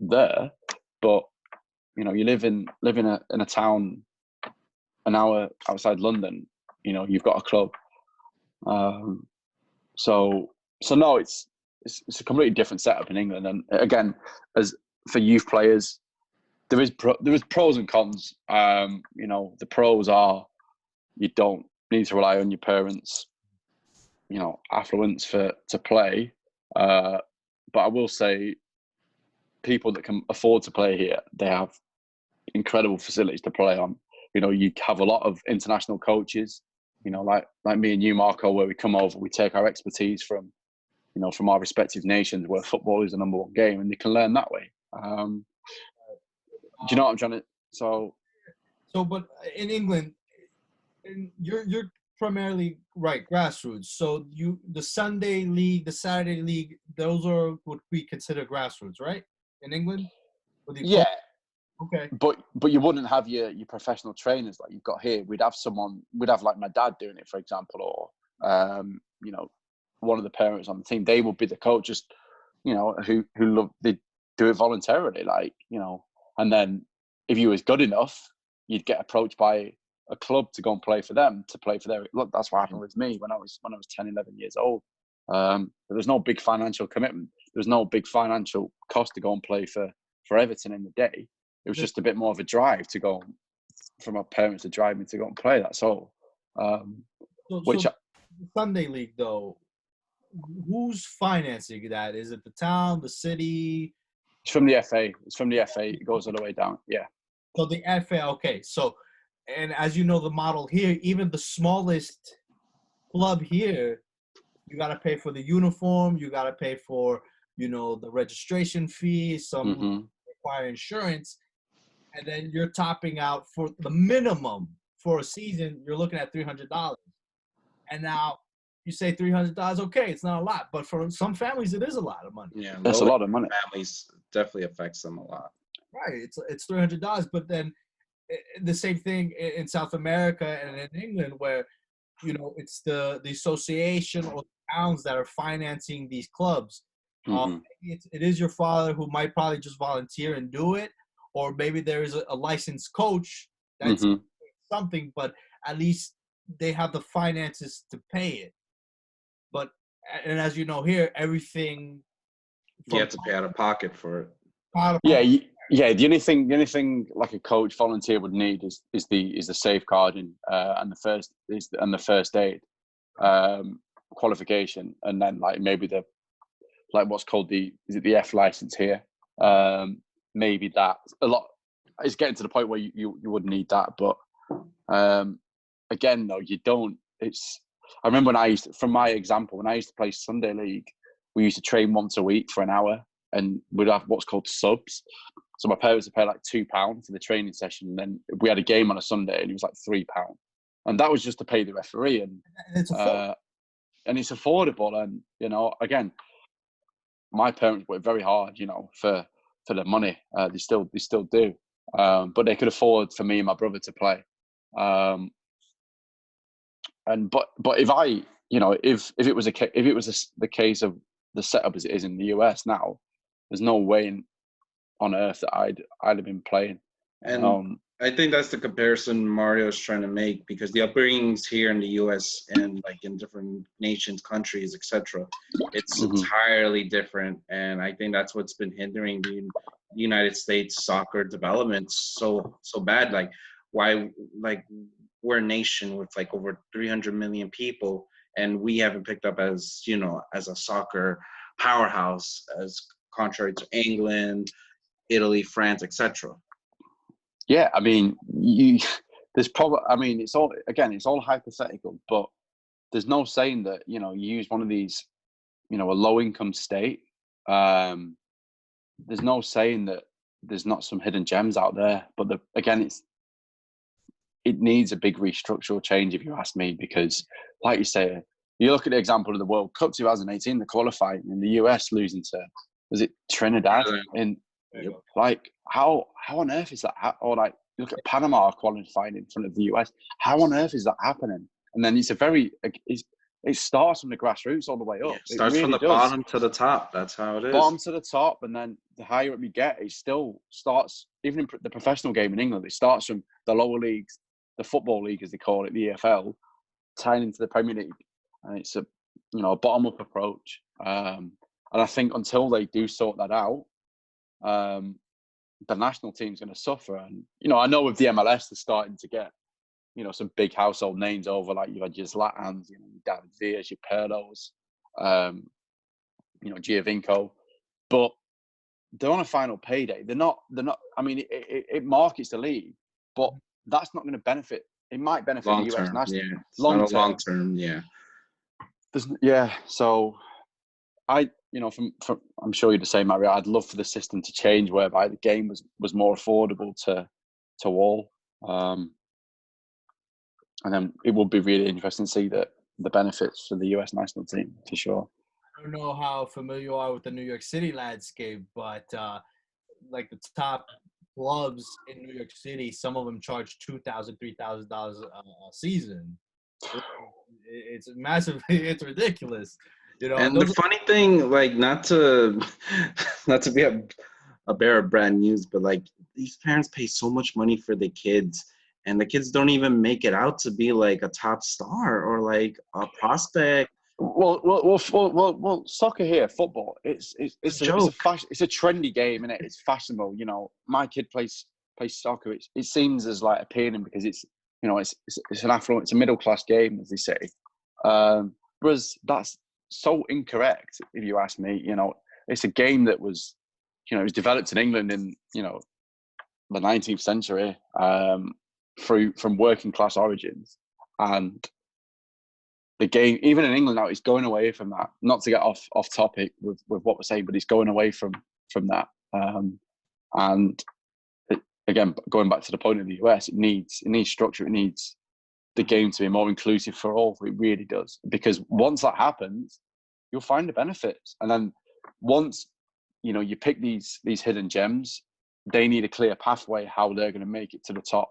S3: there. But you live in a town an hour outside London, you've got a club. So no, it's a completely different setup in England. And again, as for youth players, there is pros and cons. The pros are you don't need to rely on your parents, affluence to play. But I will say, people that can afford to play here, they have incredible facilities to play on. You have a lot of international coaches, like me and you, Marco, where we come over, we take our expertise from our respective nations where football is the number one game, and they can learn that way. Do you know what I'm trying to? So
S1: So, but in England, you're primarily right grassroots. So the Sunday league, the Saturday league, those are what we consider grassroots, right? In England, with the
S3: Yeah,
S1: okay.
S3: but you wouldn't have your professional trainers like you've got here. We'd have like my dad doing it, for example, or you know, one of the parents on the team. They would be the coach, just who love they do it voluntarily, like and then if you was good enough, you'd get approached by a club to go and play for them, to play for their look. That's what happened with me when I was 10, 11 years old. But there's no big financial commitment. There's no big financial cost to go and play for Everton in the day. It was just a bit more of a drive to go for my parents to drive me to go and play. That's all.
S1: So the Sunday league though, who's financing that? Is it the town, the city?
S3: It's from the FA. It's from the FA. It goes all the way down. Yeah.
S1: So the FA, okay. So, and as you know, the model here, even the smallest club here, you got to pay for the uniform. You got to pay for, the registration fee. Some require insurance. And then you're topping out for the minimum for a season. You're looking at $300. And now you say $300, okay, it's not a lot. But for some families, it is a lot of money.
S2: Yeah,
S3: that's a lot of money.
S2: Families definitely affects them a lot.
S1: Right. It's $300. But then the same thing in South America and in England where, it's the association or towns that are financing these clubs. It is your father who might probably just volunteer and do it, or maybe there is a licensed coach that's something, but at least they have the finances to pay it. But and as you know here, everything
S2: you have to pay out of pocket for it.
S3: Yeah. The only thing like a coach volunteer would need is the safeguarding and the first aid qualification, and then like maybe the what's called the F license here. Maybe that a lot. It's getting to the point where you would need that, but again though you don't. I remember when I used to play Sunday league, we used to train once a week for an hour, and we'd have what's called subs. So my parents would pay like £2 for the training session, and then we had a game on a Sunday, and it was like £3, and that was just to pay the referee, and it's affordable. And again, my parents worked very hard, for the money. They still do, but they could afford for me and my brother to play. But if I, if it was the case of the setup as it is in the US now, there's no way on earth that I'd have been playing.
S2: And I think that's the comparison Mario's trying to make, because the upbringings here in the US and like in different nations, countries, etc., it's entirely different. And I think that's what's been hindering the United States soccer development so bad. Like why, like we're a nation with like over 300 million people, and we haven't picked up as, as a soccer powerhouse, as contrary to England, Italy, France, etc.
S3: Yeah, I mean, there's probably. I mean, it's all hypothetical, but there's no saying that you use one of these, a low-income state. There's no saying that there's not some hidden gems out there. But it needs a big restructural change, if you ask me, because, like you say, you look at the example of the World Cup 2018, the qualifying in the US losing to, was it Trinidad? Like, how on earth is that? Or like, look at Panama qualifying in front of the US. How on earth is that happening? And then it starts from the grassroots all the way up.
S2: It starts really from the bottom to the top. That's how it is.
S3: Bottom to the top, and then the higher up we get, it still starts. Even in the professional game in England, it starts from the lower leagues, the football league as they call it, the EFL, tying into the Premier League, and it's a bottom up approach. And I think until they do sort that out, the national team's going to suffer. And I know with the MLS, they're starting to get some big household names over, like you've had your Zlatans, your David Villa's, your Pirlos, Giovinco, but they're on a final payday. They're not. I mean, it markets the league, but that's not going to benefit. It might benefit the US national.
S2: Yeah. Long term.
S3: Yeah. So from I'm sure you're the same, Mario. I'd love for the system to change whereby the game was more affordable to all. And then it would be really interesting to see the benefits for the US national team, for sure.
S1: I don't know how familiar you are with the New York City landscape, but like the top clubs in New York City, some of them charge $2,000, $3,000 a season. It's massive. It's ridiculous. You know,
S2: And the funny thing, like, not to be a bearer of bad news, but like these parents pay so much money for the kids, and the kids don't even make it out to be like a top star or like a prospect.
S3: Well, soccer here, football. It's a trendy game, and it's fashionable. You know, my kid plays soccer. It seems as like appealing because it's an affluent, it's a middle class game, as they say. Whereas that's so incorrect, if you ask me. You know, it's a game that was, it was developed in England in the 19th century, from working class origins, and the game, even in England now, is going away from that. Not to get off topic with what we're saying, but it's going away from that. And again, going back to the point of the US, it needs structure. It needs the game to be more inclusive for all. It really does, because once that happens, you'll find the benefits. And then once you pick these hidden gems, they need a clear pathway how they're going to make it to the top.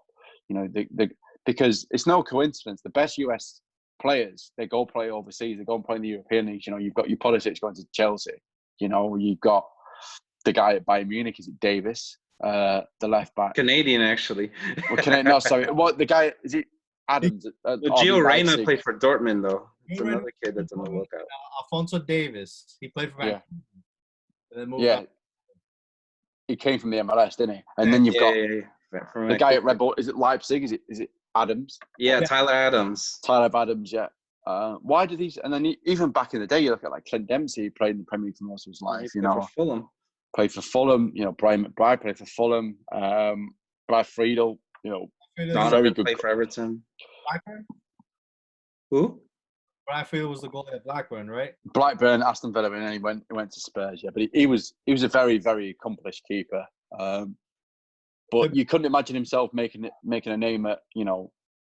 S3: Because it's no coincidence the best US players, they go play overseas, they go and play in the European leagues. You've got your Pulisic going to Chelsea. You've got the guy at Bayern Munich, is it Davis, the left back?
S2: Canadian, actually.
S3: Well, Canadian, no, sorry. What, the guy, is it Adams?
S2: Gio Reyna played for Dortmund, though. It's another kid that's on the lookout.
S1: Alfonso Davis. He played for
S3: Vancouver.
S1: And then moved up.
S3: He came from the MLS, didn't he? And then you've got the guy at Red Bull. Is it Leipzig? Is it Adams?
S2: Yeah, Tyler Adams.
S3: Tyler Adams, yeah. Why do these? And then even back in the day, you look at like Clint Dempsey, who played in the Premier League for most of his life.
S2: For Fulham.
S3: Played for Fulham. Brian McBride played for Fulham. Brad Friedel.
S2: Donovan played for Everton.
S1: Blackburn.
S2: Who?
S1: Brad Friedel was the goalie at Blackburn, right?
S3: Blackburn, Aston Villa, and then he went to Spurs. Yeah, but he was a very, very accomplished keeper. But you couldn't imagine himself making a name at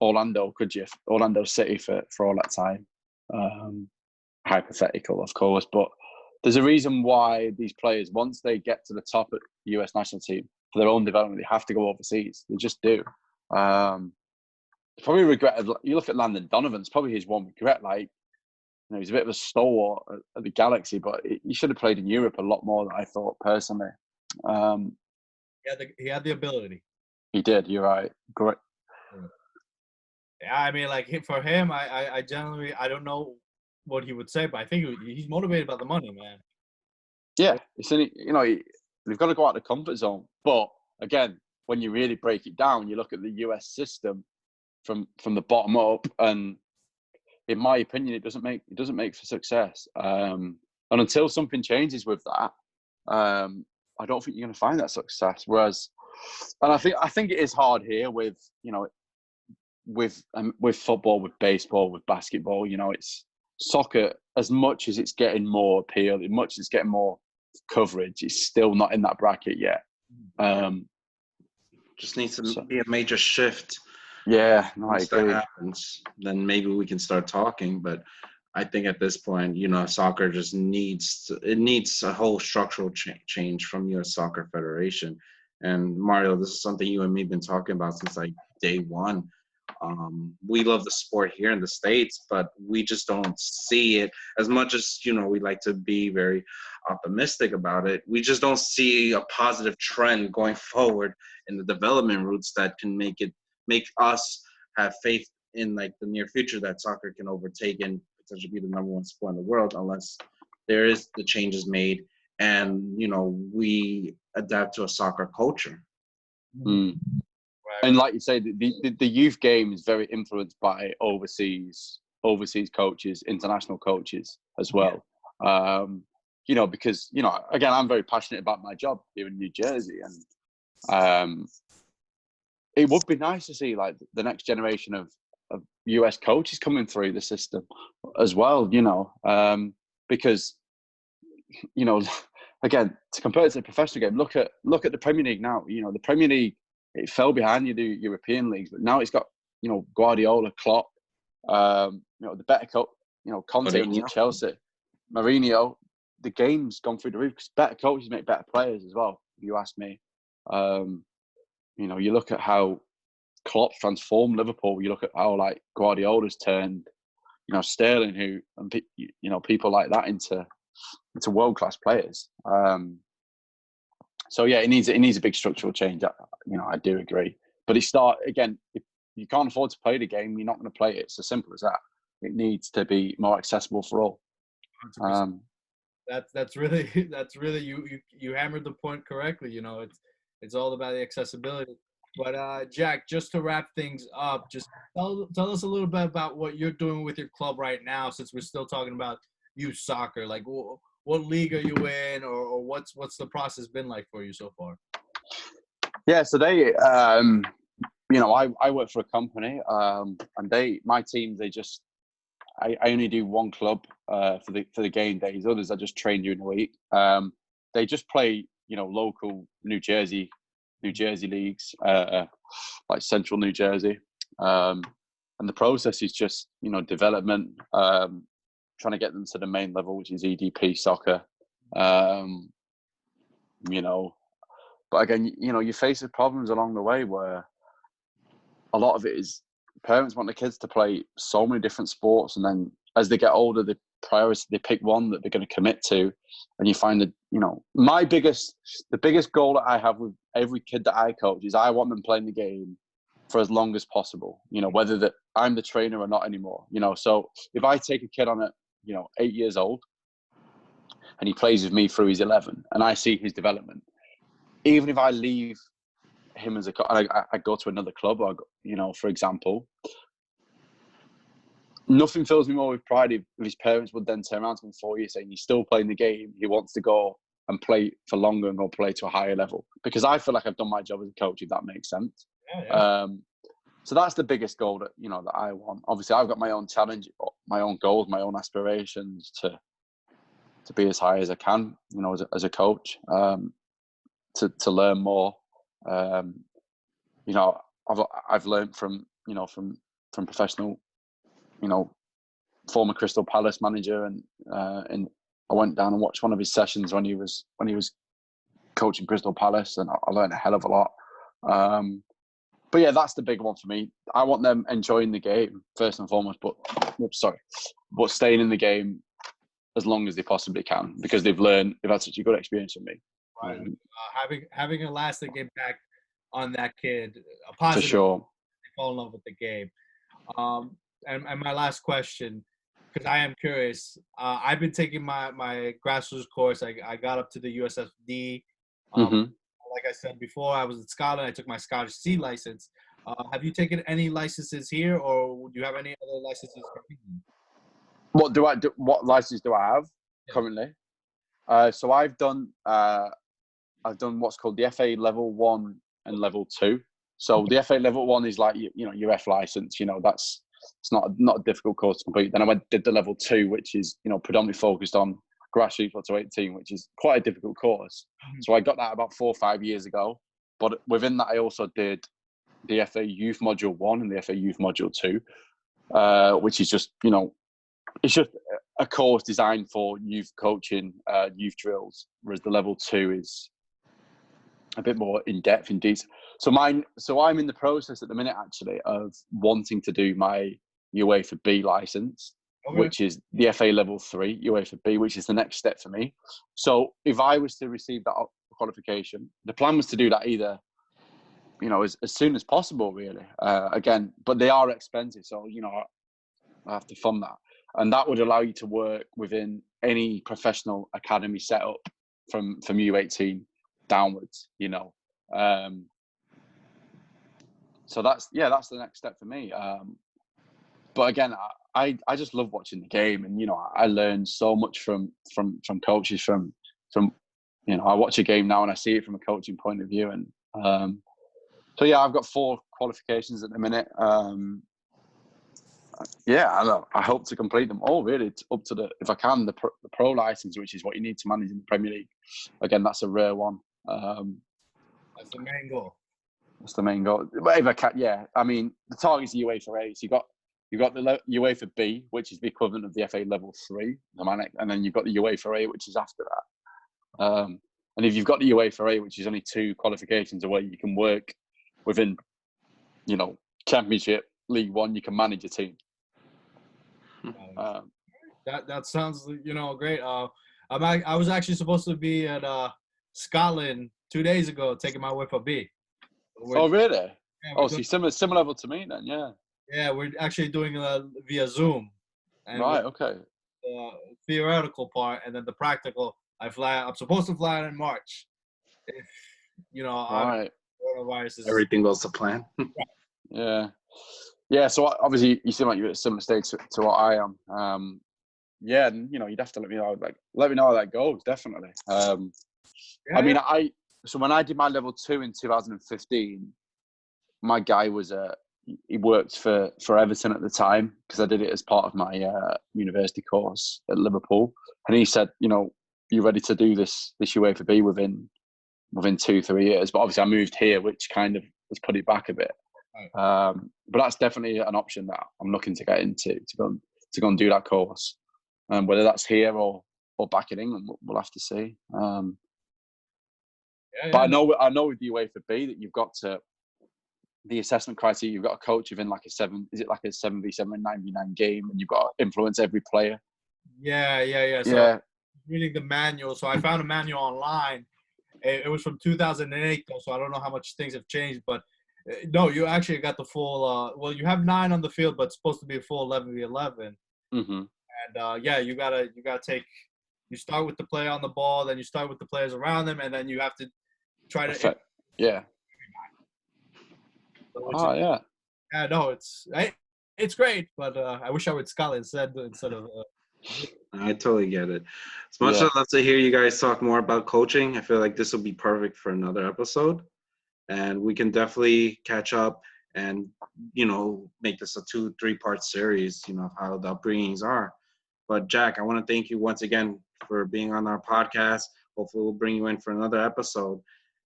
S3: Orlando, could you? Orlando City for all that time. Hypothetical, of course, but there's a reason why these players, once they get to the top of the US national team for their own development, they have to go overseas. They just do. Probably regret. You look at Landon Donovan. It's probably his one regret. Like, he's a bit of a stalwart at the Galaxy, but he should have played in Europe a lot more than I thought personally.
S1: He had the ability.
S3: He did. You're right. Great.
S1: Yeah, I mean, like for him, I generally I don't know what he would say, but I think he's motivated by the money, man.
S3: Yeah, they've got to go out of the comfort zone. But again, when you really break it down, you look at the US system from the bottom up, and in my opinion, it doesn't make for success. And until something changes with that, I don't think you're going to find that success. Whereas, and I think it is hard here with football, with baseball, with basketball. It's soccer. As much as it's getting more appeal, as much as it's getting more coverage, it's still not in that bracket yet.
S2: Just needs to be a major shift.
S3: Yeah, no,
S2: once that happens, then maybe we can start talking. But I think at this point, soccer just needs a whole structural change from U.S. Soccer Federation. And Mario, this is something you and me have been talking about since like day one. We love the sport here in the States, but we just don't see it as much as, we like to be very optimistic about it. We just don't see a positive trend going forward in the development routes that can make us have faith in like the near future that soccer can overtake and potentially be the number one sport in the world, unless there is the changes made and we adapt to a soccer culture.
S3: Right. And like you say, the youth game is very influenced by overseas coaches, international coaches as well. Yeah. Because again, I'm very passionate about my job here in New Jersey, and it would be nice to see like the next generation of US coaches coming through the system as well, because, again, to compare it to the professional game, look at the Premier League now. The Premier League it fell behind the European leagues. But now it's got, Guardiola, Klopp, the better coach, Conte at Chelsea, Mourinho. The game's gone through the roof because better coaches make better players as well, if you ask me. You look at how Klopp's transformed Liverpool. You look at how Guardiola's turned, Sterling, people like that into world class players. So yeah, it needs a big structural change. I do agree. But if you can't afford to play the game, you're not going to play it. It's as simple as that. It needs to be more accessible for all.
S1: That's really you hammered the point correctly. It's all about the accessibility. But Jack, just to wrap things up, just tell us a little bit about what you're doing with your club right now, since we're still talking about youth soccer. Like, what league are you in, or what's the process been like for you so far?
S3: Yeah, so they, I work for a company, and my team, I only do one club for the game days. Others I just train during the week. They just play, local New Jersey leagues, like Central New Jersey. And the process is just, development, trying to get them to the main level, which is EDP soccer. But again, you face problems along the way where a lot of it is parents want the kids to play so many different sports, and then as they get older, they pick one that they're going to commit to, and you find that the biggest goal that I have with every kid that I coach is I want them playing the game for as long as possible. Whether that I'm the trainer or not anymore. So if I take a kid on at 8 years old, and he plays with me through his 11, and I see his development, even if I leave him I go to another club, or for example, nothing fills me more with pride if his parents would then turn around to him 4 years saying he's still playing the game, he wants to go and play for longer and go play to a higher level, because I feel like I've done my job as a coach, if that makes sense. Yeah. So that's the biggest goal that that I want. Obviously, I've got my own challenge, my own goals, my own aspirations to be as high as I can, as a coach, to learn more. I've learned from professional, former Crystal Palace manager, and I went down and watched one of his sessions when he was coaching Crystal Palace, and I learned a hell of a lot. But yeah, that's the big one for me. I want them enjoying the game first and foremost, but staying in the game as long as they possibly can, because they've had such a good experience with me.
S1: Right. Having a lasting impact on that kid, a positive.
S3: For sure.
S1: They fall in love with the game. And my last question, because I am curious, I've been taking my grassroots course. I got up to the USFD. Like I said before, I was in Scotland. I took my Scottish C license. Have you taken any licenses here, or do you have any other licenses?
S3: What license do I have currently? So I've done what's called the FA level 1 and level 2. So the FA level 1 is like your F license. It's not a difficult course to complete. Then I did the level 2, which is predominantly focused on grassroots up to 18, which is quite a difficult course. So I got that about 4 or 5 years ago. But within that, I also did the FA Youth Module 1 and the FA Youth Module 2, which is just it's just a course designed for youth coaching, youth drills, whereas the level 2 is a bit more in depth, indeed. So I'm in the process at the minute, actually, of wanting to do my UEFA B license, which is the FA level 3 UEFA B, which is the next step for me. So if I was to receive that qualification, the plan was to do that either, as soon as possible, really. Again, but they are expensive, so I have to fund that. And that would allow you to work within any professional academy setup from U18 downwards, So that's the next step for me. But again, I just love watching the game, and I learn so much from coaches. From I watch a game now and I see it from a coaching point of view, and so yeah, I've got 4 qualifications at the minute. I hope to complete them all. Really, it's up to if I can, the pro license, which is what you need to manage in the Premier League. Again, that's a rare one.
S1: That's the main goal.
S3: That's the main goal. Whatever, yeah. I mean, the target's the UEFA A. So you got the UEFA B, which is the equivalent of the FA Level 3, and then you've got the UEFA A, which is after that. And if you've got the UEFA A, which is only 2 qualifications away, you can work within, Championship, League One. You can manage a team.
S1: That sounds great. I was actually supposed to be at Scotland 2 days ago, taking my UEFA B.
S3: Oh really?
S1: Yeah,
S3: so similar level to me then, yeah.
S1: Yeah, we're actually doing via Zoom. And
S3: right. Okay.
S1: The theoretical part, and then the practical. I'm supposed to fly out in March. If
S3: right.
S1: coronavirus is
S2: everything goes to plan.
S3: Yeah. Yeah. So obviously, you seem like you're at a similar stage to what I am. Yeah, and you'd have to let me know. Let me know how that goes. Definitely. I mean, so when I did my level 2 in 2015, my guy was he worked for Everton at the time, because I did it as part of my university course at Liverpool, and he said, you're ready to do this UEFA B within 2-3 years. But obviously, I moved here, which kind of has put it back a bit. But that's definitely an option that I'm looking to get into, to go and do that course. Whether that's here or back in England, we'll have to see. But I know with the UEFA B that you've got the assessment criteria. You've got to coach within like a 7v7 and 99 game, and you've got to influence every player.
S1: Yeah. So reading the manual. So I found a manual online. It was from 2008 though, so I don't know how much things have changed. But no, you actually got the full. Well, you have 9 on the field, but it's supposed to be a full 11v11.
S3: Mm-hmm.
S1: And you gotta take. You start with the player on the ball, then you start with the players around them, and then you have to try to.
S3: Yeah. Yeah.
S1: Yeah, no, it's great, but I wish I would Scotland instead of.
S2: I totally get it. As much as I'd love to hear you guys talk more about coaching, I feel like this will be perfect for another episode, and we can definitely catch up and make this a 2-3 part series. Of how the upbringings are. But Jack, I want to thank you once again for being on our podcast. Hopefully, we'll bring you in for another episode.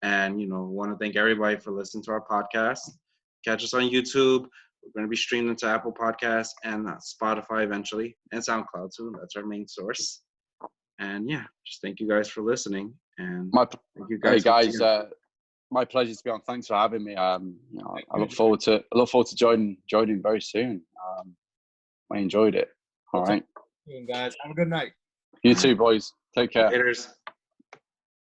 S2: And, want to thank everybody for listening to our podcast. Catch us on YouTube. We're going to be streaming to Apple Podcasts and Spotify eventually, and SoundCloud too. That's our main source. And just thank you guys for listening. And thank you guys.
S3: Hey guys, my pleasure to be on. Thanks for having me. I look forward to joining very soon. I enjoyed it. All right.
S1: Guys, have a good night.
S3: You too, boys. Take care.
S2: Haters.